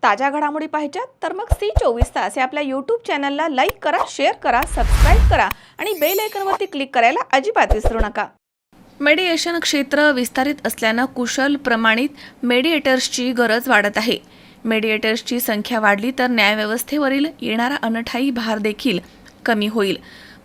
ताज्या घडामोडी पाहिजेत तर मग C24 या आपल्या YouTube चॅनलला लाईक करा, शेअर करा, सबस्क्राईब करा आणि बेल आयकॉनवरती क्लिक करायला अजिबात विसरू नका। मेडिएशन क्षेत्र विस्तारित असल्याने कुशल प्रमाणित मेडिएटर्सची गरज वाढत आहे। मेडिएटर्सची संख्या वाढली तर न्यायव्यवस्थेवरील येणारा अनठाई भार देखील कमी होईल।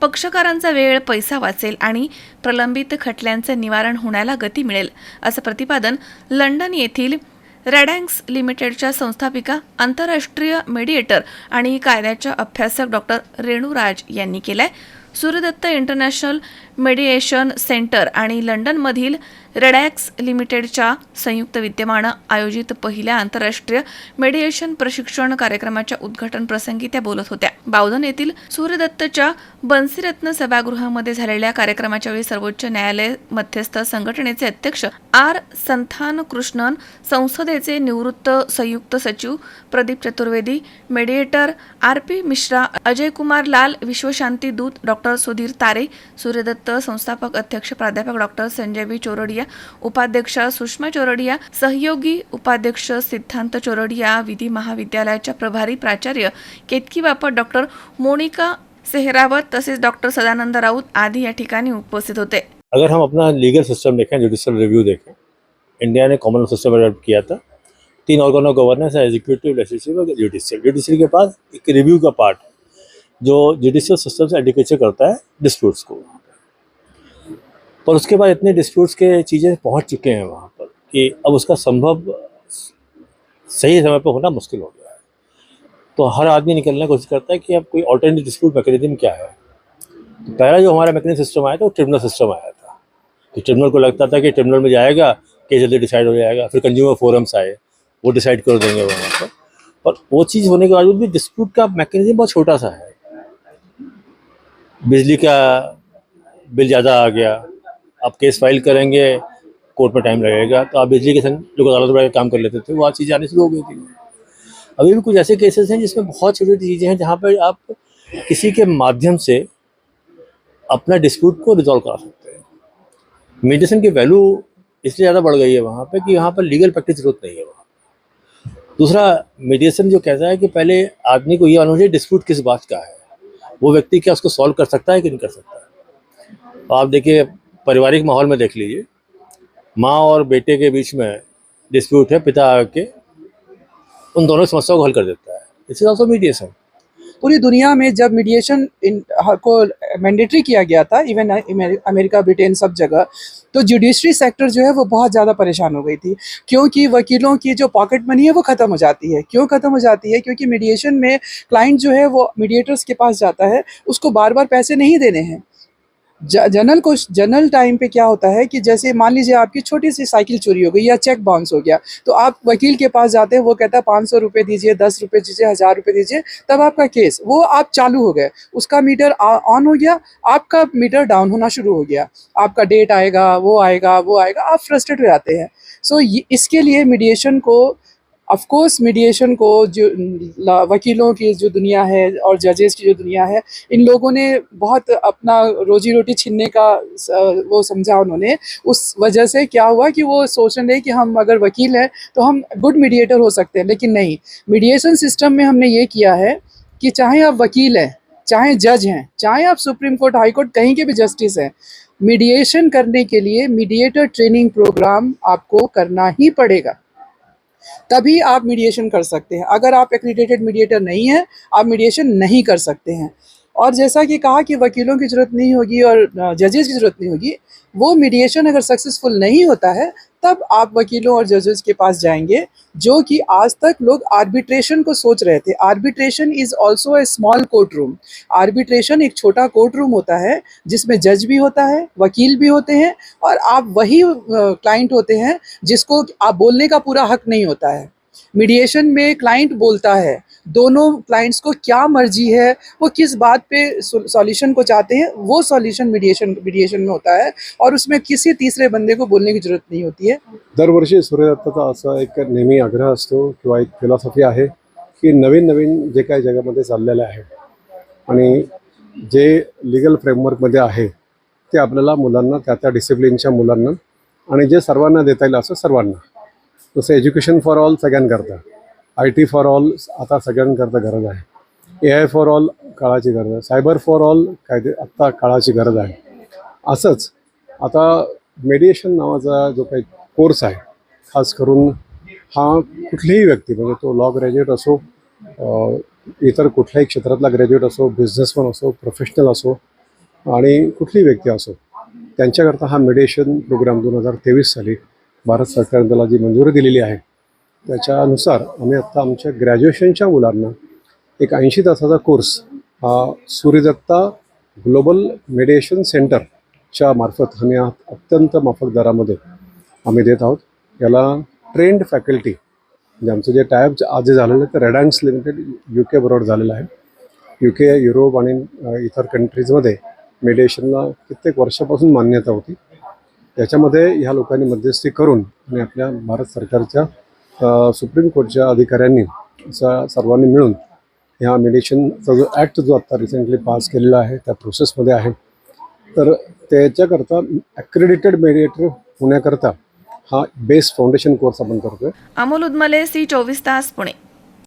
पक्षकारांचा वेळ, पैसा वाचेल आणि प्रलंबित खटल्यांचे निवारण होण्याला गती मिळेल, असं प्रतिपादन लंडन येथील रेडॅक्स लिमिटेडच्या संस्थापिका, आंतरराष्ट्रीय मेडिएटर आणि कायद्याच्या अभ्यासक डॉक्टर रेणू राज यांनी केले। सूर्यदत्त इंटरनॅशनल मेडिएशन सेंटर आणि लंडनमधील रेडॅक्स लिमिटेडच्या संयुक्त विद्यमाने आयोजित पहिल्या आंतरराष्ट्रीय मेडिएशन प्रशिक्षण कार्यक्रमाच्या उद्घाटन प्रसंगी त्या बोलत होत्या। बावधन येथील सूर्यदत्तच्या बंसीरत्न सभागृहामध्ये झालेल्या कार्यक्रमाच्या वेळी सर्वोच्च न्यायालय मध्यस्थ संघटनेचे अध्यक्ष आर संथान कृष्णन, संसदेचे निवृत्त संयुक्त सचिव प्रदीप चतुर्वेदी, मेडिएटर RP मिश्रा, अजय कुमार लाल, विश्वशांती दूत डॉक्टर सुधीर तारे, सूर्यदत्त संस्थापक अध्यक्ष प्राध्यापक डॉक्टर संजय V चोरडिया, उपाध्यक्षा सुषमा चोरडिया, सहयोगी उपाध्यक्ष सिद्धांत चोरडिया, विधी महाविद्यालयाच्या प्रभारी प्राचार्य केतकी बापट, डॉक्टर मोनिका सेहरावत तसेच डॉक्टर सदानंद राऊत आदि या ठिकाणी उपस्थित होते। अगर हम अपना लीगल सिस्टम देखें, जुडिशियल रिव्यू देखें, इंडिया ने कॉमन सिस्टम अडॉप्ट किया था। 3 ऑर्गन ऑफ गवर्नेंस है, एग्जीक्यूटिव, लेजिस्लेटिव और जुडिशियल। जुडिशियल के पास एक रिव्यू का पार्ट जो जुडिशियल सिस्टम से एडवोकेसी करता है डिस्प्यूट्स को, पर उसके बाद इतने डिस्प्यूट्स के चीज़ें पहुंच चुके हैं वहाँ पर कि अब उसका संभव सही समय पर होना मुश्किल हो गया है। तो हर आदमी निकलने की कोशिश करता है कि अब कोई ऑल्टरनेटिव डिस्प्यूट मैकेनिज्म क्या है। तो पहला जो हमारा मैकेनिज्म सिस्टम आया था वो ट्रिब्यूनल सिस्टम आया था कि ट्रिब्यूनल को लगता था कि ट्रिब्यूनल में जाएगा, केस जल्दी डिसाइड हो जाएगा। फिर कंज्यूमर फोरम्स आए, वो डिसाइड कर देंगे वहाँ पर वो चीज़ होने के बावजूद भी डिस्प्यूट का मैकेनिज्म बहुत छोटा सा है। बिजली का बिल ज़्यादा आ गया, आप केस फाइल करेंगे, कोर्ट में टाइम लगेगा, तो आप बिजली के संग लोग अदालत में काम कर लेते थे, वो चीज़ें आनी शुरू हो गई थी। अभी भी कुछ ऐसे केसेस हैं जिसमें बहुत छोटी छोटी चीज़ें हैं जहाँ पर आप किसी के माध्यम से अपना डिस्प्यूट को रिजॉल्व करा सकते हैं। मेडिएशन की वैल्यू इसलिए ज़्यादा बढ़ गई है वहाँ पे कि यहाँ पर लीगल प्रैक्टिस जरूरत नहीं है वहाँ। दूसरा, मेडिएशन जो कहता है कि पहले आदमी को ये मालूम चाहिए डिस्प्यूट किस बात का है, वो व्यक्ति क्या उसको सॉल्व कर सकता है कि नहीं कर सकता है। तो आप देखिए, पारिवारिक माहौल में देख लीजिए, माँ और बेटे के बीच में डिस्प्यूट है, पिता आके उन दोनों समस्याओं को हल कर देता है। This is also mediation. पूरी दुनिया में जब मीडिएशन को मैंडेटरी किया गया था, इवन अमेरिका, ब्रिटेन, सब जगह, तो जुडिशरी सेक्टर जो है वो बहुत ज़्यादा परेशान हो गई थी, क्योंकि वकीलों की जो पॉकेट मनी है वो ख़त्म हो जाती है। क्यों ख़त्म हो जाती है? क्योंकि मीडिएशन में क्लाइंट जो है वो मीडिएटर्स के पास जाता है, उसको बार बार पैसे नहीं देने हैं। जनरल टाइम पे क्या होता है कि जैसे मान लीजिए आपकी छोटी सी साइकिल चोरी हो गई या चेक बाउंस हो गया, तो आप वकील के पास जाते हैं, वो कहता है 500 रुपये दीजिए, 10 रुपये दीजिए, 1000 रुपये दीजिए, तब आपका केस, वो आप चालू हो गए, उसका मीटर ऑन हो गया, आपका मीटर डाउन होना शुरू हो गया, आपका डेट आएगा, वो आएगा, वो आएगा, आप फ्रस्ट्रेट हो जाते हैं। सो इसके लिए मीडिएशन को, ऑफ कोर्स मीडिएशन को जो वकीलों की जो दुनिया है और जजेस की जो दुनिया है, इन लोगों ने बहुत अपना रोजी रोटी छीनने का वो समझा उन्होंने। उस वजह से क्या हुआ कि वो सोच रहे कि हम अगर वकील हैं तो हम गुड मीडिएटर हो सकते हैं, लेकिन नहीं। मीडिएशन सिस्टम में हमने ये किया है कि चाहे आप वकील हैं, चाहे जज हैं, चाहे आप सुप्रीम कोर्ट, हाई कोर्ट, कहीं के भी जस्टिस हैं, मीडिएशन करने के लिए मीडिएटर ट्रेनिंग प्रोग्राम आपको करना ही पड़ेगा, तभी आप मीडिएशन कर सकते हैं। अगर आप एक्रीडेटेड मीडिएटर नहीं हैं, आप मीडिएशन नहीं कर सकते हैं। और जैसा कि कहा कि वकीलों की ज़रूरत नहीं होगी और जजेस की ज़रूरत नहीं होगी, वो मीडिएशन अगर सक्सेसफुल नहीं होता है तब आप वकीलों और जजेस के पास जाएंगे, जो कि आज तक लोग आर्बिट्रेशन को सोच रहे थे। Arbitration is also a small court room. Arbitration एक छोटा कोर्ट रूम होता है जिसमें जज भी होता है, वकील भी होते हैं, और आप वही क्लाइंट होते हैं जिसको आप बोलने का पूरा हक नहीं होता है। मीडिएशन में क्लाइंट बोलता है, दोनों क्लाइंट्स को क्या मर्जी है, वो किस बात पे सॉल्यूशन को चाहते हैं, वो सॉल्यूशन मीडिएशन में होता है, और उसमें किसी तीसरे बंदे को बोलने की जरूरत नहीं होती है। दरवर्षी सूर्यदत्ताचा असा एक नेहमी आग्रह असतो किंवा एक फिलॉसॉफी आहे की नवीन नवीन जे काही जगामध्ये चाललेलं आहे आणि जे लीगल फ्रेमवर्कमध्ये आहे ते आपल्याला मुलांना त्या डिसिप्लिनच्या मुलांना आणि जे सर्वांना देता येईल असं सर्वांना, जसं एज्युकेशन फॉर ऑल सगळ्यांकरता IT फॉर ऑल आता सगळ्यांकरता गरज आहे. AI फॉर ऑल काळाची गरज आहे. सायबर फॉर ऑल कायदे आत्ता काळाची गरज आहे. असंच आता मेडिएशन नावाचा जो काही कोर्स आहे, खास करून हा कुठलीही व्यक्ती म्हणजे तो लॉ ग्रॅज्युएट असो, इतर कुठल्याही क्षेत्रातला ग्रॅज्युएट असो, बिझनेसमन असो, प्रोफेशनल असो आणि कुठलीही व्यक्ती असो, त्यांच्याकरता हा मेडिएशन प्रोग्राम 2023 साली भारत सरकारने त्याला जी मंजुरी दिलेली आहे त्याच्यानुसार आम्ही आत्ता आमच्या ग्रॅज्युएशनच्या मुलांना एक 80 तासाचा कोर्स हा सूर्यदत्ता ग्लोबल मेडिएशन सेंटरच्या मार्फत आम्ही अत्यंत माफक दरामध्ये आम्ही देत आहोत. याला ट्रेंड फॅकल्टी म्हणजे आमचं जे टायअप आज जे झालेलं आहे ते रेडॅन्स लिमिटेड UK बरोबर झालेलं आहे. UK, युरोप आणि इतर कंट्रीजमध्ये मेडिएशनला कित्येक वर्षापासून मान्यता होती. त्याच्यामध्ये ह्या लोकांनी मध्यस्थी करून आणि आपल्या भारत सरकारच्या सुप्रीम कोर्टच्या अधिकाऱ्यांनी सर्वांनी मिळून ह्या मेडिएशनचा जो ॲक्ट जो आत्ता रिसेंटली पास केलेला आहे त्या प्रोसेसमध्ये आहे. तर त्याच्याकरता ॲक्रेडिटेड मेडिएटर होण्याकरता हा बेस फाउंडेशन कोर्स आपण करतो आहे. अमोल उदमले, C24 तास, पुणे.